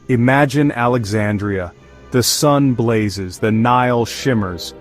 Imagine Alexandria. The sun blazes, the Nile shimmers.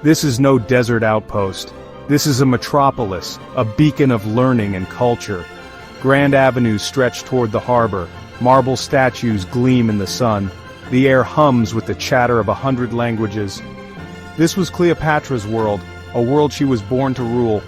This is no desert outpost. This is a metropolis, a beacon of learning and culture. Grand avenues stretch toward the harbor, marble statues gleam in the sun, the air hums with the chatter of 100 languages. This was Cleopatra's world, a world she was born to rule.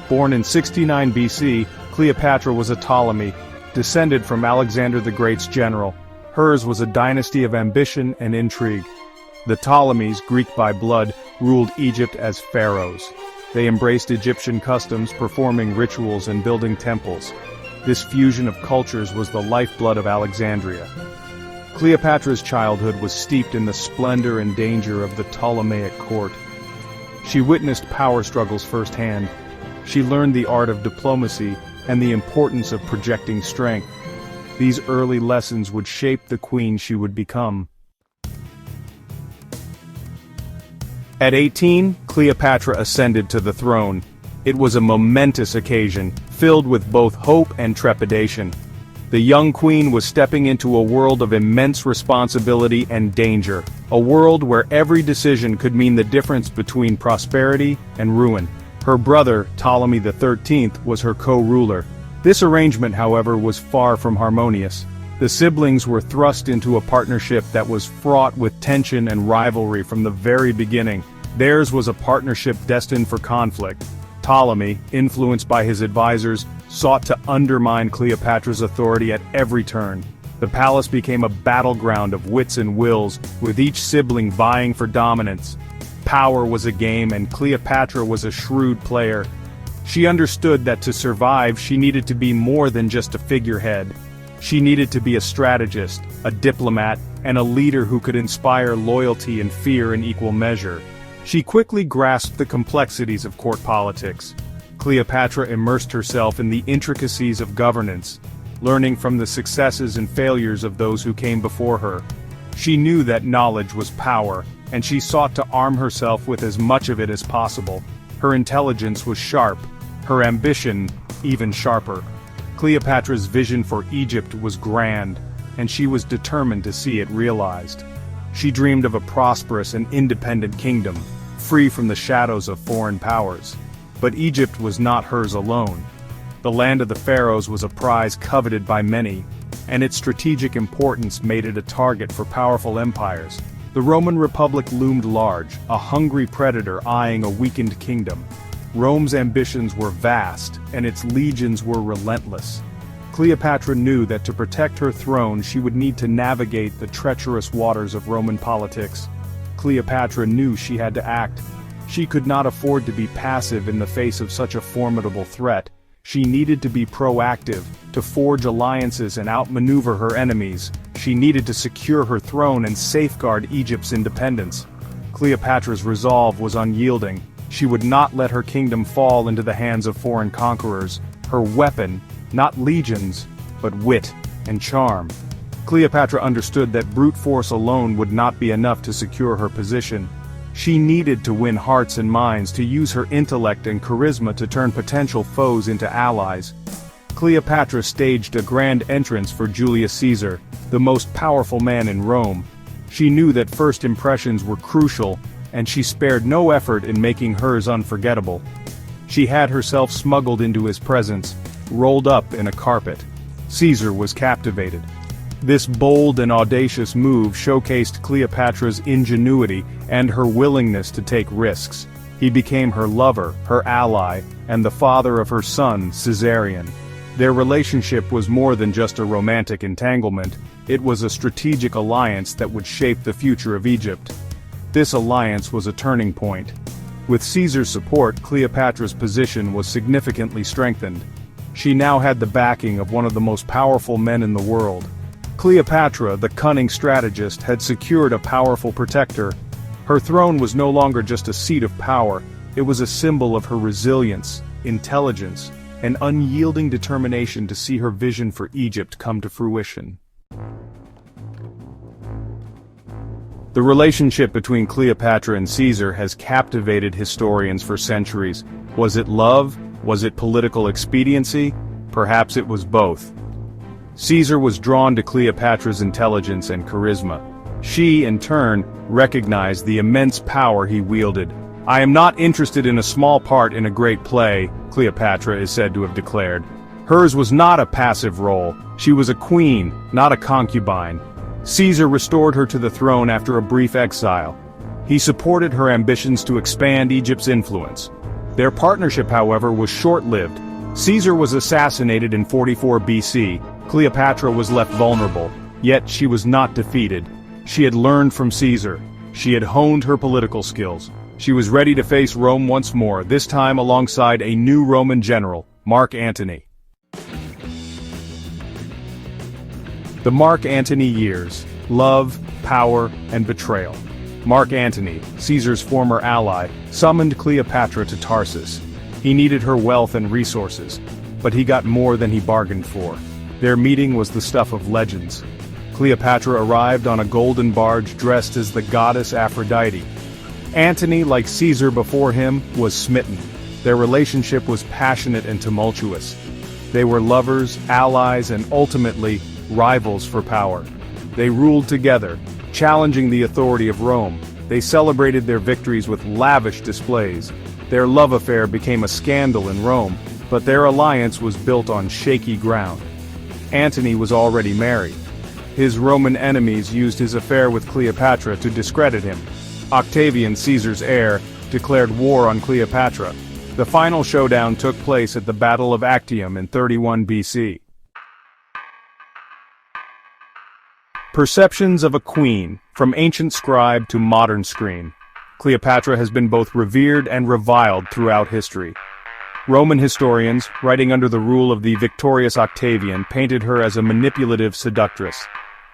Born in 69 BC, Cleopatra was a Ptolemy, descended from Alexander the Great's general. Hers was a dynasty of ambition and intrigue. The Ptolemies, Greek by blood, ruled Egypt as pharaohs. They embraced Egyptian customs, performing rituals and building temples. This fusion of cultures was the lifeblood of Alexandria. Cleopatra's childhood was steeped in the splendor and danger of the Ptolemaic court. She witnessed power struggles firsthand. She learned the art of diplomacy and the importance of projecting strength. These early lessons would shape the queen she would become. At 18, Cleopatra ascended to the throne. It was a momentous occasion, filled with both hope and trepidation. The young queen was stepping into a world of immense responsibility and danger, a world where every decision could mean the difference between prosperity and ruin. Her brother, Ptolemy XIII, was her co-ruler. This arrangement, however, was far from harmonious. The siblings were thrust into a partnership that was fraught with tension and rivalry from the very beginning. Theirs was a partnership destined for conflict. Ptolemy, influenced by his advisors, sought to undermine Cleopatra's authority at every turn. The palace became a battleground of wits and wills, with each sibling vying for dominance. Power was a game, and Cleopatra was a shrewd player. She understood that to survive she needed to be more than just a figurehead. She needed to be a strategist, a diplomat, and a leader who could inspire loyalty and fear in equal measure. She quickly grasped the complexities of court politics. Cleopatra immersed herself in the intricacies of governance, learning from the successes and failures of those who came before her. She knew that knowledge was power, and she sought to arm herself with as much of it as possible. Her intelligence was sharp, her ambition even sharper. Cleopatra's vision for Egypt was grand, and she was determined to see it realized. She dreamed of a prosperous and independent kingdom, free from the shadows of foreign powers. But Egypt was not hers alone. The land of the pharaohs was a prize coveted by many, and its strategic importance made it a target for powerful empires. The Roman Republic loomed large, a hungry predator eyeing a weakened kingdom. Rome's ambitions were vast, and its legions were relentless. Cleopatra knew that to protect her throne she would need to navigate the treacherous waters of Roman politics. Cleopatra knew she had to act. She could not afford to be passive in the face of such a formidable threat. She needed to be proactive, to forge alliances and outmaneuver her enemies. She needed to secure her throne and safeguard Egypt's independence. Cleopatra's resolve was unyielding. She would not let her kingdom fall into the hands of foreign conquerors. Her weapon, not legions, but wit and charm. Cleopatra understood that brute force alone would not be enough to secure her position. She needed to win hearts and minds, to use her intellect and charisma to turn potential foes into allies. Cleopatra staged a grand entrance for Julius Caesar, the most powerful man in Rome. She knew that first impressions were crucial, and she spared no effort in making hers unforgettable. She had herself smuggled into his presence, rolled up in a carpet. Caesar was captivated. This bold and audacious move showcased Cleopatra's ingenuity and her willingness to take risks. He became her lover, her ally, and the father of her son, Caesarion. Their relationship was more than just a romantic entanglement. It was a strategic alliance that would shape the future of Egypt. This alliance was a turning point. With Caesar's support, Cleopatra's position was significantly strengthened. She now had the backing of one of the most powerful men in the world. Cleopatra, the cunning strategist, had secured a powerful protector. Her throne was no longer just a seat of power, it was a symbol of her resilience, intelligence, and unyielding determination to see her vision for Egypt come to fruition. The relationship between Cleopatra and Caesar has captivated historians for centuries. Was it love? Was it political expediency? Perhaps it was both. Caesar was drawn to Cleopatra's intelligence and charisma. She, in turn, recognized the immense power he wielded. "I am not interested in a small part in a great play," Cleopatra is said to have declared. Hers was not a passive role. She was a queen, not a concubine. Caesar restored her to the throne after a brief exile. He supported her ambitions to expand Egypt's influence. Their partnership, however, was short-lived. Caesar was assassinated in 44 BC. Cleopatra was left vulnerable, yet she was not defeated. She had learned from Caesar. She had honed her political skills. She was ready to face Rome once more, this time alongside a new Roman general, Mark Antony. The Mark Antony years: love, power, and betrayal. Mark Antony, Caesar's former ally, summoned Cleopatra to Tarsus. He needed her wealth and resources, but he got more than he bargained for. Their meeting was the stuff of legends. Cleopatra arrived on a golden barge dressed as the goddess Aphrodite. Antony, like Caesar before him, was smitten. Their relationship was passionate and tumultuous. They were lovers, allies, and ultimately, rivals for power. They ruled together, challenging the authority of Rome. They celebrated their victories with lavish displays. Their love affair became a scandal in Rome, but their alliance was built on shaky ground. Antony was already married. His Roman enemies used his affair with Cleopatra to discredit him. Octavian, Caesar's heir, declared war on Cleopatra. The final showdown took place at the Battle of Actium in 31 BC. Perceptions of a queen, from ancient scribe to modern screen. Cleopatra has been both revered and reviled throughout history. Roman historians, writing under the rule of the victorious Octavian, painted her as a manipulative seductress.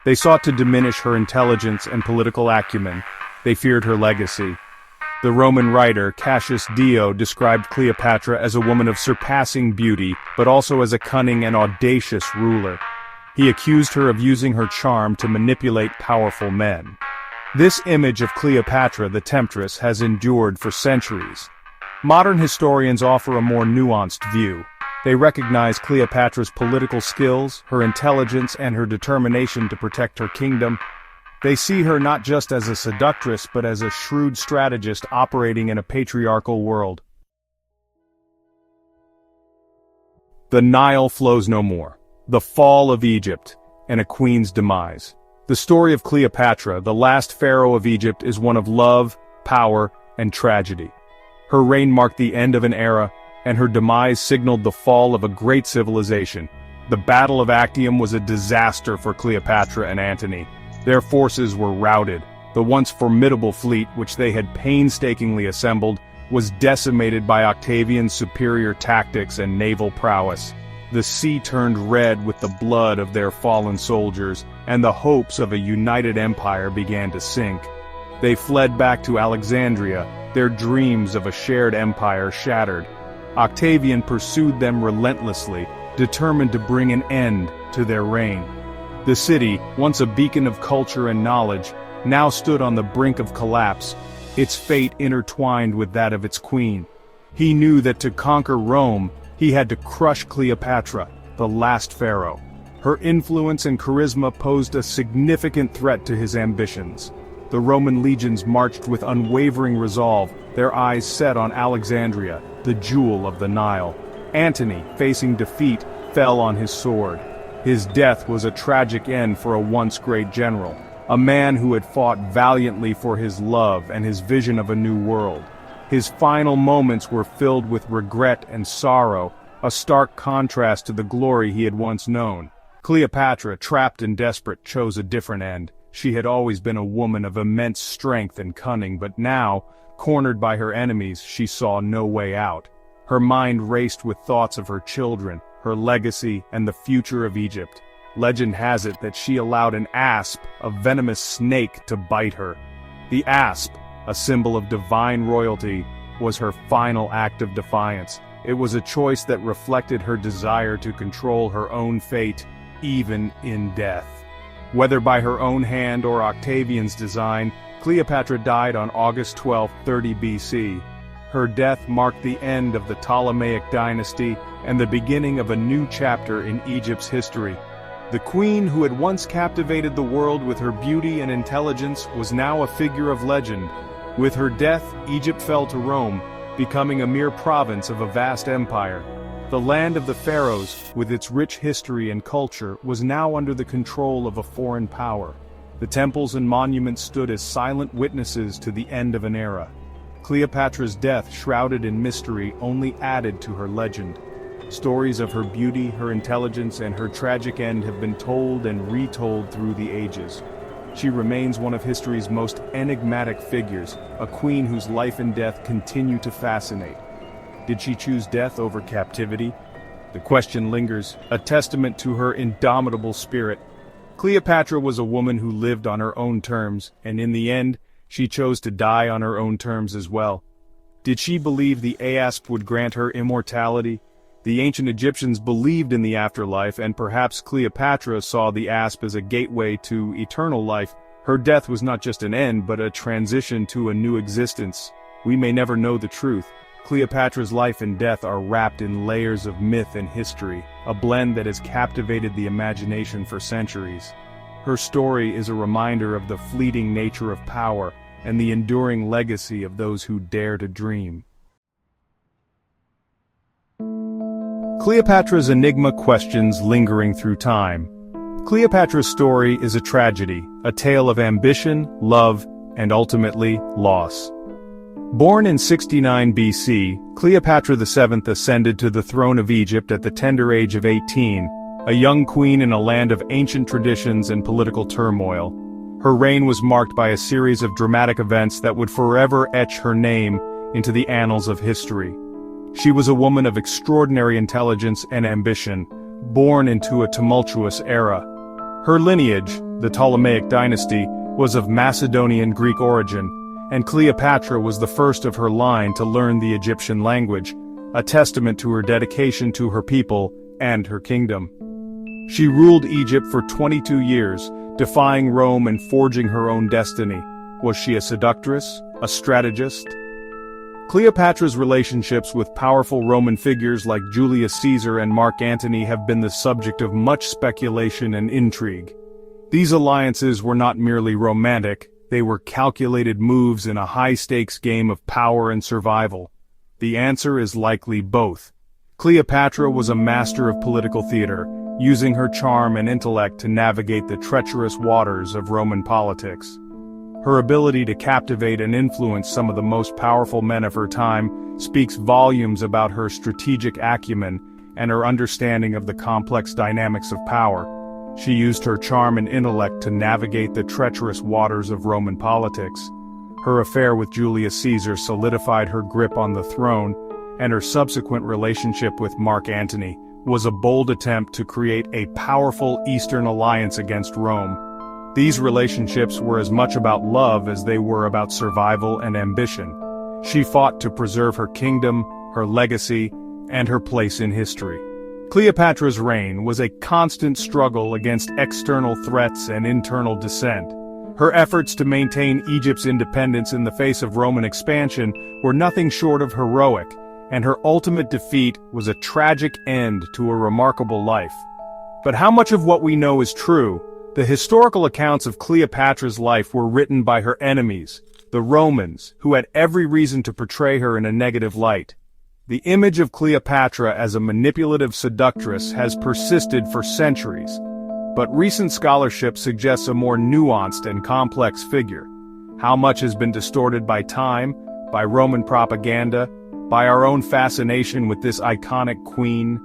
They sought to diminish her intelligence and political acumen. They feared her legacy. The Roman writer Cassius Dio described Cleopatra as a woman of surpassing beauty, but also as a cunning and audacious ruler. He accused her of using her charm to manipulate powerful men. This image of Cleopatra the temptress has endured for centuries. Modern historians offer a more nuanced view. They recognize Cleopatra's political skills, her intelligence, and her determination to protect her kingdom. They see her not just as a seductress but as a shrewd strategist operating in a patriarchal world. The Nile flows no more. The fall of Egypt, and a queen's demise. The story of Cleopatra, the last pharaoh of Egypt, is one of love, power, and tragedy. Her reign marked the end of an era, and her demise signaled the fall of a great civilization. The Battle of Actium was a disaster for Cleopatra and Antony. Their forces were routed. The once formidable fleet, which they had painstakingly assembled, was decimated by Octavian's superior tactics and naval prowess. The sea turned red with the blood of their fallen soldiers, and the hopes of a united empire began to sink. They fled back to Alexandria, their dreams of a shared empire shattered. Octavian pursued them relentlessly, determined to bring an end to their reign. The city, once a beacon of culture and knowledge, now stood on the brink of collapse, its fate intertwined with that of its queen. He knew that to conquer Rome, he had to crush Cleopatra, the last pharaoh. Her influence and charisma posed a significant threat to his ambitions. The Roman legions marched with unwavering resolve, their eyes set on Alexandria, the jewel of the Nile. Antony, facing defeat, fell on his sword. His death was a tragic end for a once great general, a man who had fought valiantly for his love and his vision of a new world. His final moments were filled with regret and sorrow, a stark contrast to the glory he had once known. Cleopatra, trapped and desperate, chose a different end. She had always been a woman of immense strength and cunning, but now, cornered by her enemies, she saw no way out. Her mind raced with thoughts of her children, her legacy, and the future of Egypt. Legend has it that she allowed an asp, a venomous snake, to bite her. The asp, a symbol of divine royalty, was her final act of defiance. It was a choice that reflected her desire to control her own fate, even in death. Whether by her own hand or Octavian's design, Cleopatra died on August 12, 30 BC. Her death marked the end of the Ptolemaic dynasty and the beginning of a new chapter in Egypt's history. The queen who had once captivated the world with her beauty and intelligence was now a figure of legend. With her death, Egypt fell to Rome, becoming a mere province of a vast empire. The land of the pharaohs, with its rich history and culture, was now under the control of a foreign power. The temples and monuments stood as silent witnesses to the end of an era. Cleopatra's death, shrouded in mystery, only added to her legend. Stories of her beauty, her intelligence, and her tragic end have been told and retold through the ages. She remains one of history's most enigmatic figures, a queen whose life and death continue to fascinate. Did she choose death over captivity? The question lingers, a testament to her indomitable spirit. Cleopatra was a woman who lived on her own terms, and in the end, she chose to die on her own terms as well. Did she believe the Asp would grant her immortality? The ancient Egyptians believed in the afterlife, and perhaps Cleopatra saw the asp as a gateway to eternal life. Her death was not just an end, but a transition to a new existence. We may never know the truth. Cleopatra's life and death are wrapped in layers of myth and history, a blend that has captivated the imagination for centuries. Her story is a reminder of the fleeting nature of power and the enduring legacy of those who dare to dream. Cleopatra's enigma questions lingering through time. Cleopatra's story is a tragedy, a tale of ambition, love, and ultimately, loss. Born in 69 BC, Cleopatra VII ascended to the throne of Egypt at the tender age of 18, a young queen in a land of ancient traditions and political turmoil. Her reign was marked by a series of dramatic events that would forever etch her name into the annals of history. She was a woman of extraordinary intelligence and ambition, born into a tumultuous era. Her lineage, the Ptolemaic dynasty, was of Macedonian Greek origin, and Cleopatra was the first of her line to learn the Egyptian language, a testament to her dedication to her people and her kingdom. She ruled Egypt for 22 years, defying Rome and forging her own destiny. Was she a seductress, a strategist? Cleopatra's relationships with powerful Roman figures like Julius Caesar and Mark Antony have been the subject of much speculation and intrigue. These alliances were not merely romantic, they were calculated moves in a high-stakes game of power and survival. The answer is likely both. Cleopatra was a master of political theater, using her charm and intellect to navigate the treacherous waters of Roman politics. Her ability to captivate and influence some of the most powerful men of her time speaks volumes about her strategic acumen and her understanding of the complex dynamics of power. She used her charm and intellect to navigate the treacherous waters of Roman politics. Her affair with Julius Caesar solidified her grip on the throne, and her subsequent relationship with Mark Antony was a bold attempt to create a powerful Eastern alliance against Rome. These relationships were as much about love as they were about survival and ambition. She fought to preserve her kingdom, her legacy, and her place in history. Cleopatra's reign was a constant struggle against external threats and internal dissent. Her efforts to maintain Egypt's independence in the face of Roman expansion were nothing short of heroic, and her ultimate defeat was a tragic end to a remarkable life. But how much of what we know is true? The historical accounts of Cleopatra's life were written by her enemies, the Romans, who had every reason to portray her in a negative light. The image of Cleopatra as a manipulative seductress has persisted for centuries, but recent scholarship suggests a more nuanced and complex figure. How much has been distorted by time, by Roman propaganda, by our own fascination with this iconic queen?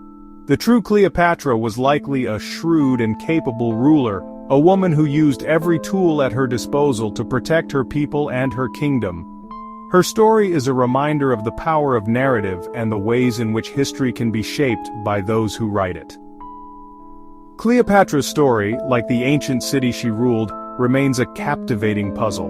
The true Cleopatra was likely a shrewd and capable ruler, a woman who used every tool at her disposal to protect her people and her kingdom. Her story is a reminder of the power of narrative and the ways in which history can be shaped by those who write it. Cleopatra's story, like the ancient city she ruled, remains a captivating puzzle.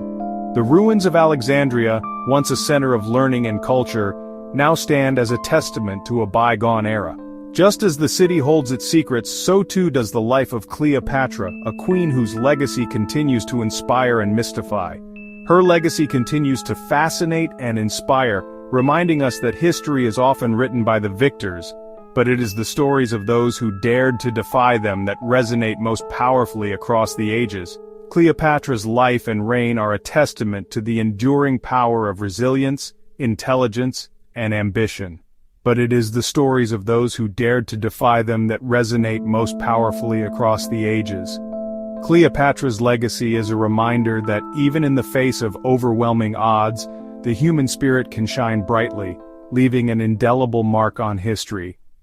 The ruins of Alexandria, once a center of learning and culture, now stand as a testament to a bygone era. Just as the city holds its secrets, so too does the life of Cleopatra, a queen whose legacy continues to inspire and mystify. Her legacy continues to fascinate and inspire, reminding us that history is often written by the victors, but it is the stories of those who dared to defy them that resonate most powerfully across the ages. Cleopatra's life and reign are a testament to the enduring power of resilience, intelligence, and ambition. But it is the stories of those who dared to defy them that resonate most powerfully across the ages. Cleopatra's legacy is a reminder that even in the face of overwhelming odds, the human spirit can shine brightly, leaving an indelible mark on history.